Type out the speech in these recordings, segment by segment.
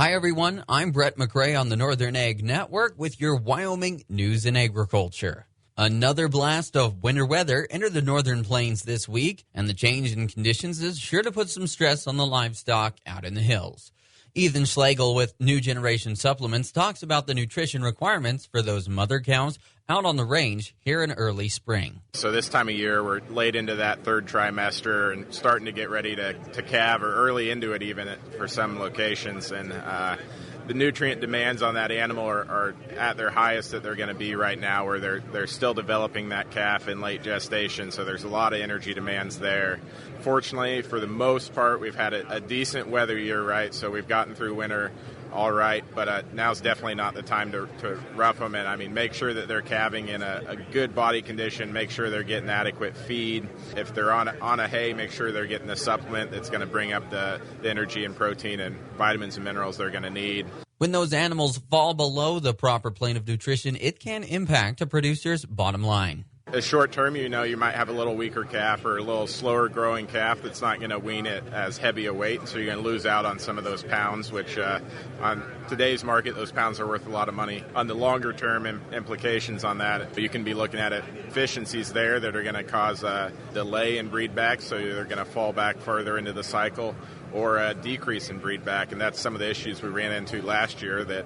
Hi, everyone. I'm Brett McRae on the Northern Ag Network with your Wyoming News and Agriculture. Another blast of winter weather entered the northern plains this week, and the change in conditions is sure to put some stress on the livestock out in the hills. Ethan Schlegel with New Generation Supplements talks about the nutrition requirements for those mother cows out on the range here in early spring. So this time of year, we're late into that third trimester and starting to get ready to calve, or early into it even for some locations. And the nutrient demands on that animal are at their highest that they're going to be right now, where they're still developing that calf in late gestation. So there's a lot of energy demands there. Fortunately, for the most part, we've had a decent weather year, right? So we've gotten through winter all right, but now's definitely not the time to rough them. And I mean, make sure that they're calving in a good body condition. Make sure they're getting adequate feed. If they're on a hay, make sure they're getting the supplement that's going to bring up the energy and protein and vitamins and minerals they're going to need. When those animals fall below the proper plane of nutrition, it can impact a producer's bottom line. The short term, you might have a little weaker calf or a little slower growing calf that's not going to wean it as heavy a weight, so you're going to lose out on some of those pounds, which on today's market, those pounds are worth a lot of money. On the longer term implications on that, you can be looking at efficiencies there that are going to cause a delay in breed back, so they're going to fall back further into the cycle, or a decrease in breed back, and that's some of the issues we ran into last year that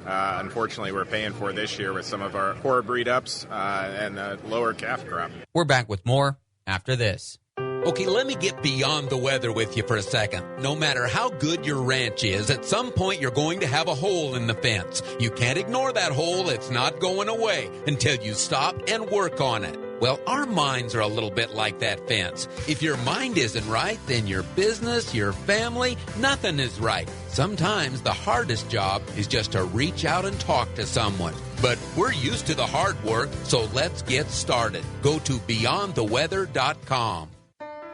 unfortunately, we're paying for this year with some of our poor breed ups and lower calf crop. We're back with more after this. Okay, let me get beyond the weather with you for a second. No matter how good your ranch is, at some point you're going to have a hole in the fence. You can't ignore that hole. It's not going away until you stop and work on it. Well, our minds are a little bit like that fence. If your mind isn't right, then your business, your family, nothing is right. Sometimes the hardest job is just to reach out and talk to someone. But we're used to the hard work, so let's get started. Go to beyondtheweather.com.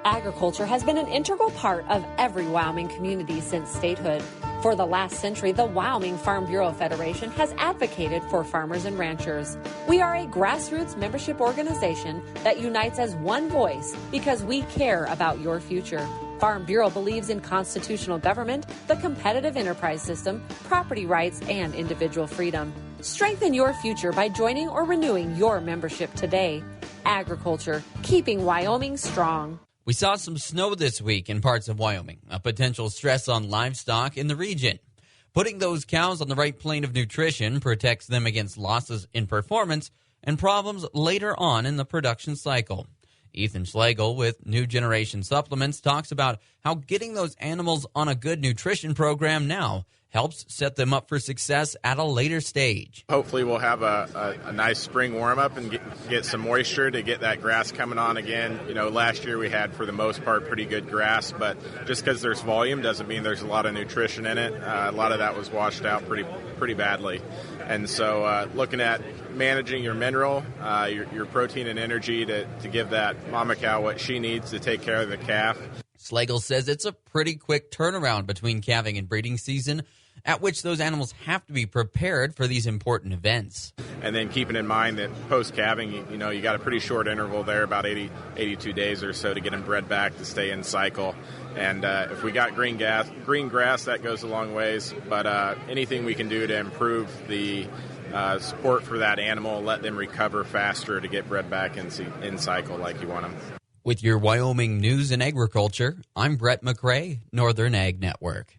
Agriculture has been an integral part of every Wyoming community since statehood. For the last century, the Wyoming Farm Bureau Federation has advocated for farmers and ranchers. We are a grassroots membership organization that unites as one voice because we care about your future. Farm Bureau believes in constitutional government, the competitive enterprise system, property rights, and individual freedom. Strengthen your future by joining or renewing your membership today. Agriculture, keeping Wyoming strong. We saw some snow this week in parts of Wyoming, a potential stress on livestock in the region. Putting those cows on the right plane of nutrition protects them against losses in performance and problems later on in the production cycle. Ethan Schlegel with New Generation Supplements talks about how getting those animals on a good nutrition program now helps set them up for success at a later stage. Hopefully we'll have a nice spring warm-up and get some moisture to get that grass coming on again. Last year we had, for the most part, pretty good grass, but just because there's volume doesn't mean there's a lot of nutrition in it. A lot of that was washed out pretty badly. And so looking at managing your mineral, your protein and energy to give that mama cow what she needs to take care of the calf. Schlegel says it's a pretty quick turnaround between calving and breeding season, at which those animals have to be prepared for these important events. And then keeping in mind that post-calving, you got a pretty short interval there, about 82 days or so to get them bred back to stay in cycle. And if we got green grass, that goes a long ways. But anything we can do to improve the support for that animal, let them recover faster to get bred back in cycle like you want them. With your Wyoming News and Agriculture, I'm Brett McRae, Northern Ag Network.